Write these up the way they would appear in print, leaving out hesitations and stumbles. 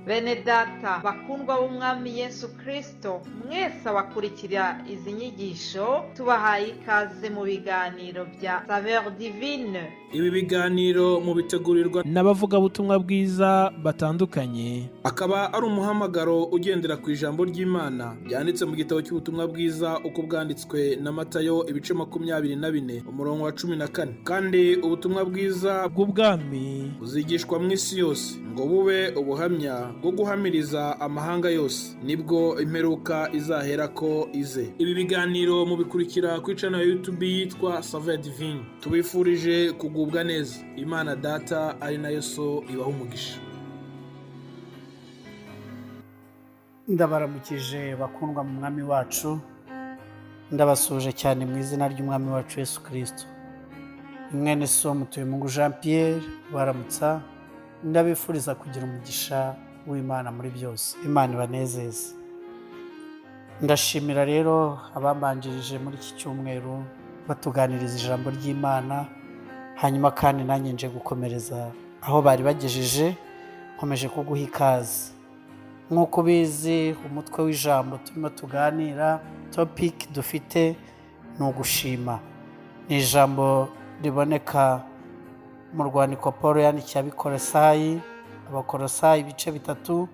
Bene data bakundwa b'umwami Yesu Kristo, mwese abakurikira izi nyigisho tubahaye ikaze mu biganiro bya SAVEUR DIVINE. Ibi biganiro mu bitegurirwa n'abavuga butumwa bwiza batandukanye, akaba ari umuhamagaro ugendera ku ijambo ry'Imana byanditse mu gitabo cy'ubutumwa bwiza uko bwanditswe na Matayo ibice 24 umurongo wa 14. Kandi ubutumwa bwiza bw'ubwami buzigishwa mu isi yose ngo bube ubuhamya bwo guhamiriza amahanga yose, nibwo imperuka izahera ko ize. Ibi biganiro mu bikurikira ku channel ya YouTube yitwa SAVEUR DIVINE. Tubifurije kugubwa neza. Imana Data ari nayo so ibaha umugisha. Ndabaramukije bakundwa mu mwami wacu, ndabasuje cyane mu izina ry'umwami wacu Yesu Kristo. Mwene so MUTUYEMUNGU Jean-Pierre baramutsa, ndabifuriza kugira umugisha w'Imana muri byose. Imana ibanezeze. Ndashimira rero abambanjirije muri iki cyumweru batuganiriza ijambo ry'Imana, hanyuma kandi nanjye nje gukomereza aho bari bagejeje. Nkomeje kuguha ikaze. Nk'uko bizi umutwe w'ijambo turimo tuganira, topic dufite ni ugushima. Ni ijambo riboneka mu rwandiko Paul yandikiye Abakolosayi, Abakolosayi ibice 3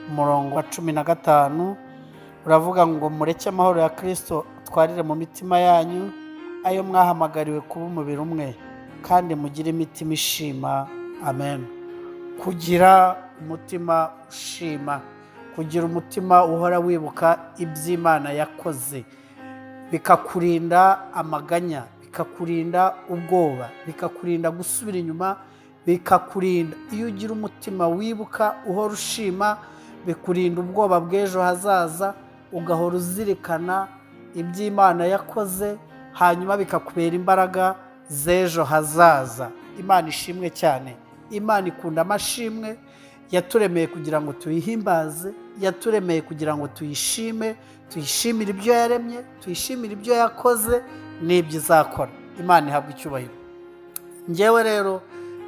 umurongo wa 15, uravuga ngo mureke amahoro ya Kristo twarire mu mitima yanyu, ayo mwahamagariwe kuba umubiri umwe, kandi mugire imitima ishima. Amen. Kugira umutima ushima, kugira umutima uhora wibuka iby'Imana yakoze, bikakurinda amaganya, bikakurinda ubwoba, bikakurinda gusubira inyuma, bikakurinda iyo ugira umutima wibuka uhora ushima, bikurinda ubwoba bw'ejo hazaza, ugahora uzirikana iby'Imana yakoze, hanyuma bikakubera imbaraga z'ejo hazaza. Imana ishimwe cyane. Imana ikunda amashimwe, yaturemeye kugira ngo tuyihimbaze, yaturemeye kugira ngo tuyishime, tuyishimire ibyo yaremye, tuyishimire ibyo yakoze n'ibyo izakora. Imana ihabwa icyubahiro. Njyewe rero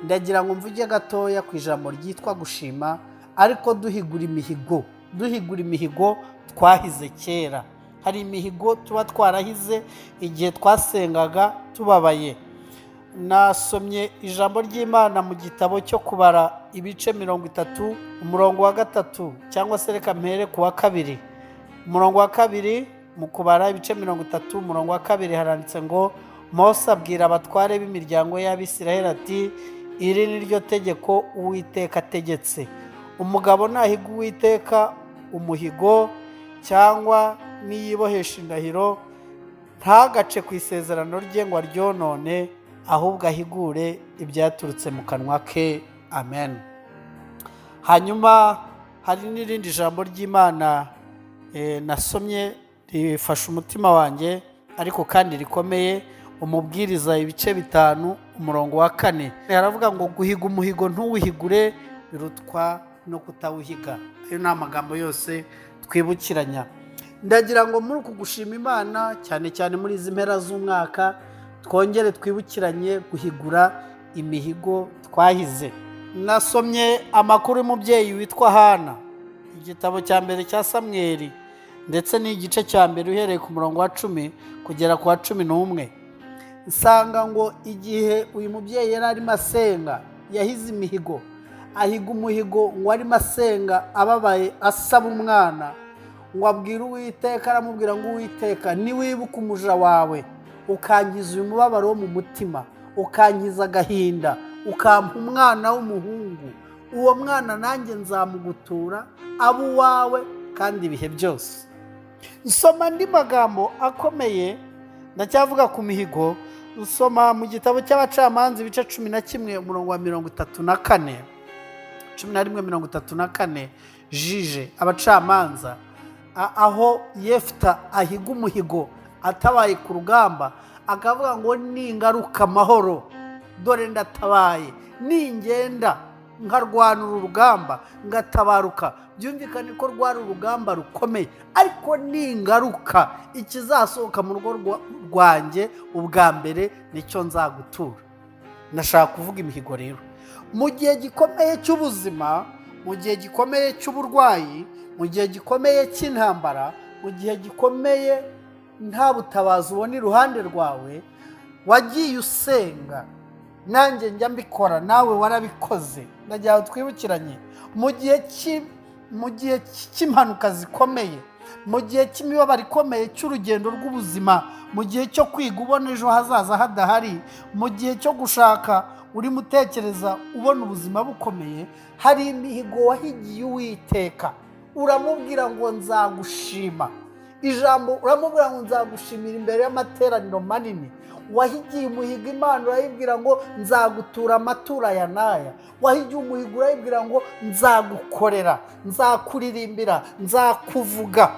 ndagira ngo mvuge gatoya ku ijambo ryitwa gushima, ariko duhigura imihigo. Duhigura imihigo twahize kera. Hari imihigo tuba twarahize igihe twasengaga tubabaye. Nasomye ijambo ry'Imana mu gitabo cyo kubara ibice 30 umurongo wa 3, cyangwa se reka mpere ku wa 2. Umurongo wa 2 mu kubara ibice 30 umurongo wa 2 haranditse ngo Mose abwira abatware b'imiryango y'Abisirayeli ati, iri ni ryo tegeko Uwiteka ategetse, umugabo nahiga Uwiteka umuhigo cyangwa niyibohesha indahiro, ntagace ku isezerano rye ngo aryonone, ahubwo ahigure ibyaturutse mu kanwa ke. Amen. Hanyuma hari n'irindi jambo ry'Imana nasomye rifasha umutima wanjye, ariko kandi rikomeye. Umubwiriza ibice 5 umurongo wa 4 haravuga ngo guhiga umuhigo ntuwihigure birutwa no kutawuhiga. Ayo ni amagambo yose twibukiranya. Ndagira ngo muri uku gushima Imana, cyane cyane muri izi mpera z'umwaka, twongere twibukiranye guhigura imihigo twahize. Nasomye amakuru y'umubyeyi witwa Hana, igitabo cya mbere cya Samweli, ndetse n'igice cya mbere uhereye ku murongo wa 10 kugera ku wa 11. Nsanga ngo igihe uyu mubyeyi yari arimo asenga, yahize imihigo, ahiga umuhigo ngo arimo asenga ababaye, asaba umwana, ngo abwire Uwiteka, aramubwira ngo Uwiteka niwibuka umuja wawe, ukankiza uyu mubabaro wo mu mutima, ukankiza agahinda, ukampa umwana w'umuhungu, uwo mwana nanjye nzamugutura abo uwawe kandi ibihe byose. Nsoma andi magambo akomeye, ndacyavuga ku mihigo. Usoma mu gitabo cy'Abacamanza ibice 11 umurongo wa 34, 11:34, Jije, Abacamanza, aho Yefta ahiga umuhigo atabaye ku rugamba, akavuga ngo ningaruka amahoro, dore ndatabaye, ningenda nkarwanura urugamba ngatabaruka, byumvikane ko rwari urugamba rukomeye, ariko ningaruka ikizasohoka mu rugo rwanjye ubwa mbere nicyo nzagutura. Nashaka kuvuga imihigo rero mu gihe gikomeye cy'ubuzima, mu gihe gikomeye cy'uburwayi, mu gihe gikomeye cy'intambara, mu gihe gikomeye nta butabazi ubona iruhande rwawe, wagiye usenga. Nanjye njya mbikora, nawe warabikoze. Ndagira ngo twibukiranye mu gihe cy'impanuka zikomeye, mu gihe cy'imibabaro ikomeye cy'urugendo rw'ubuzima, mu gihe cyo kwiga ubona ejo hazaza hadahari, mu gihe cyo gushaka urimo utekereza ubona ubuzima bukomeye, hari imihigo wahigiye Uwiteka. Uramubwira ngo nzagushima. Ijambo uramubwira ngo nzagushimira imbere y'amateraniro manini. Wahigiye umuhigo Imana, urayibwira ngo nzagutura amaturo aya n'aya. Wahigiye umuhigo urayibwira ngo nzagukorera, nzakuririmbira, nzakuvuga.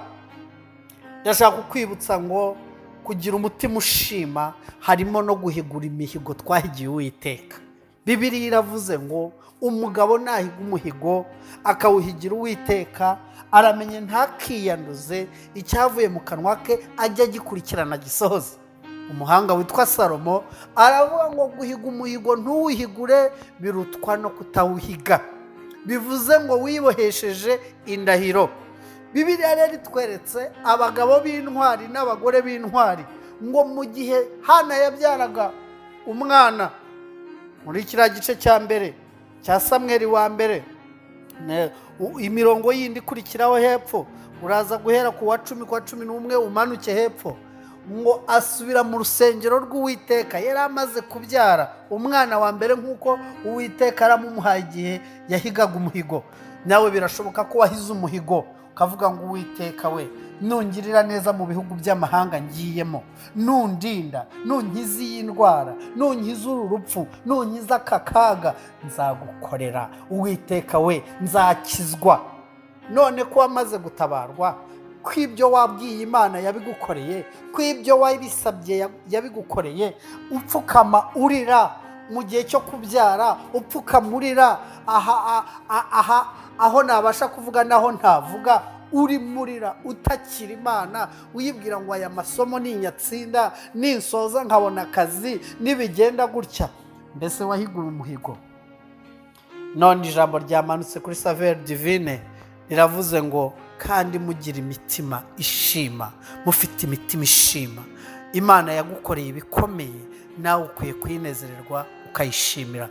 Ndashaka kukwibutsa ngo kugira umutima ushima harimo no guhigura imihigo twahigiye Uwiteka. Bibiliya iravuze ngo umugabo nahiga umuhigo akawuhigira Uwiteka, aramenye ntakiyanduze, icyavuye mu kanwa ke ajya gikurikirana gisohoza. Umuhanga witwa Salomo aravuga ngo guhiga umuhigo ntuwihigure birutwa no kutawuhiga. Bivuze ngo wibohesheje indahiro. Bibiliya rero itweretse abagabo b'intwari n'abagore b'intwari ngo mu gihe Hana yabyaraga umwana, muri kiriya gice cya mbere cya Samweli wa mbere, imirongo yindi ikurikiraho hepfo, uraza guhera ku wa 10 ku wa 11 umanuke hepfo, ngo asubira mu rusengero rw'Uwiteka. Yari amaze kubyara umwana wa mbere nk'uko Uwiteka aramumuhaye igihe yahigaga umuhigo. Nawe birashoboka ko wahize umuhigo ukavuga ngo Uwiteka we, nungirira neza mu bihugu by'amahanga ngiyemo, nundinda, nunkiza iyi ndwara, nunkiza uru rupfu, nunkiza aka kaga, nzagukorera. Uwiteka we, nzakizwa. None ko wamaze gutabarwa, kw'ibyo wabwiye Imana yabigukoreye, kw'ibyo wabisabye yabigukoreye, upfukama urira mu gihe cyo kubyara, upfukama urira aho nabasha kuvuga naho ntavuga, uri murira utakira Imana, uyibwira ngo aya masomo ninyatsinda, ninsoza nkabona akazi, nibigenda gutya. Mbese wahigura umuhigo. None ijambo ryamanutse kuri SAVEUR DIVINE riravuze ngo kandi mugira imitima ishima, mufite imitima ishima. Imana yagukoreye ibikomeye, nawe ukwiye kwinezererwa ukayishimira.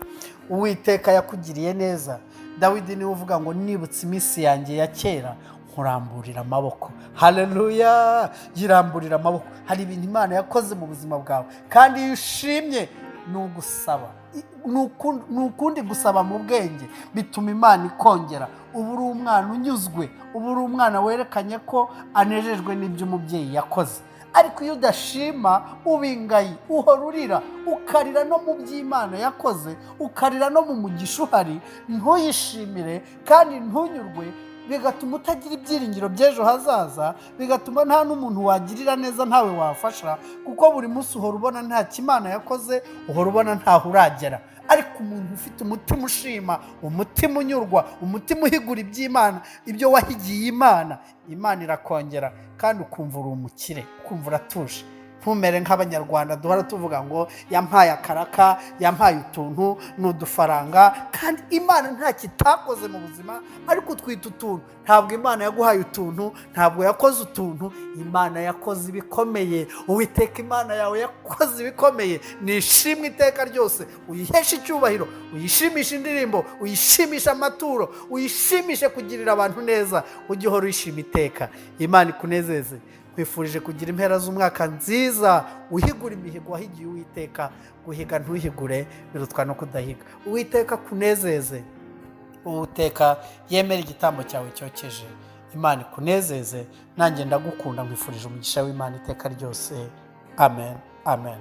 Uwiteka yakugiriye neza. Dawidi niwe uvuga ngo nibutse iminsi yanjye ya kera nkuramburira amaboko. Haleluya! Yiramburira amaboko. Hari ibintu Imana yakoze mu buzima bwawe, kandi iyo ushimye nugusaba, nukundi gusaba mu bwenge bituma Imana ikongera. Ubu uri umwana unyuzwe, ubu uri umwana werekanye ko anejejwe n'ibyo umubyeyi yakoze. Ariko iyo udashima ubingayi, uhora urira, ukarira no mu by'Imana yakoze, ukarira no mu mugisha uhari, ntuyishimire kandi ntunyurwe, bigatuma utagira ibyiringiro by'ejo hazaza, bigatuma nta n'umuntu wagirira neza ntawe wafasha, kuko buri munsi uhora ubona nta kimana yakoze, uhora ubona ntaho uragera. Ariko umuntu ufite umutima ushima, umutima unyurwa, umutima uhigura iby'Imana, ibyo wahigiye Imana, Imana irakongera kandi ukumva uri umukire, ukumva uratuje. Ntumere nk'Abanyarwanda duhora tuvuga ngo yampaye akaraka, yampaye utuntu n'udufaranga, kandi Imana nta kitakoze mu buzima. Ariko twita utuntu. Ntabwo Imana yaguhaye utuntu, ntabwo yakoze utuntu. Imana yakoze ibikomeye. Uwiteka Imana yawe yakoze ibikomeye. Nishimwe iteka ryose, uyiheshe icyubahiro, uyishimishe indirimbo, uyishimishe amaturo, uyishimishe kugirira abantu neza, ujye uhora uyishima iteka. Imana ikunezeze. Twifurije kugira impera z'umwaka nziza, uhigura imihigo wahigiye Uwiteka. Guhiga ntuhigure birutwa no kudahiga. Uwiteka kunezeze, Uwiteka yemera igitambo cyawe cyokeje. Imana ikunezeze. Nanjye ndagukunda, nkwifurije umugisha w'Imana iteka ryose. Amen, amen.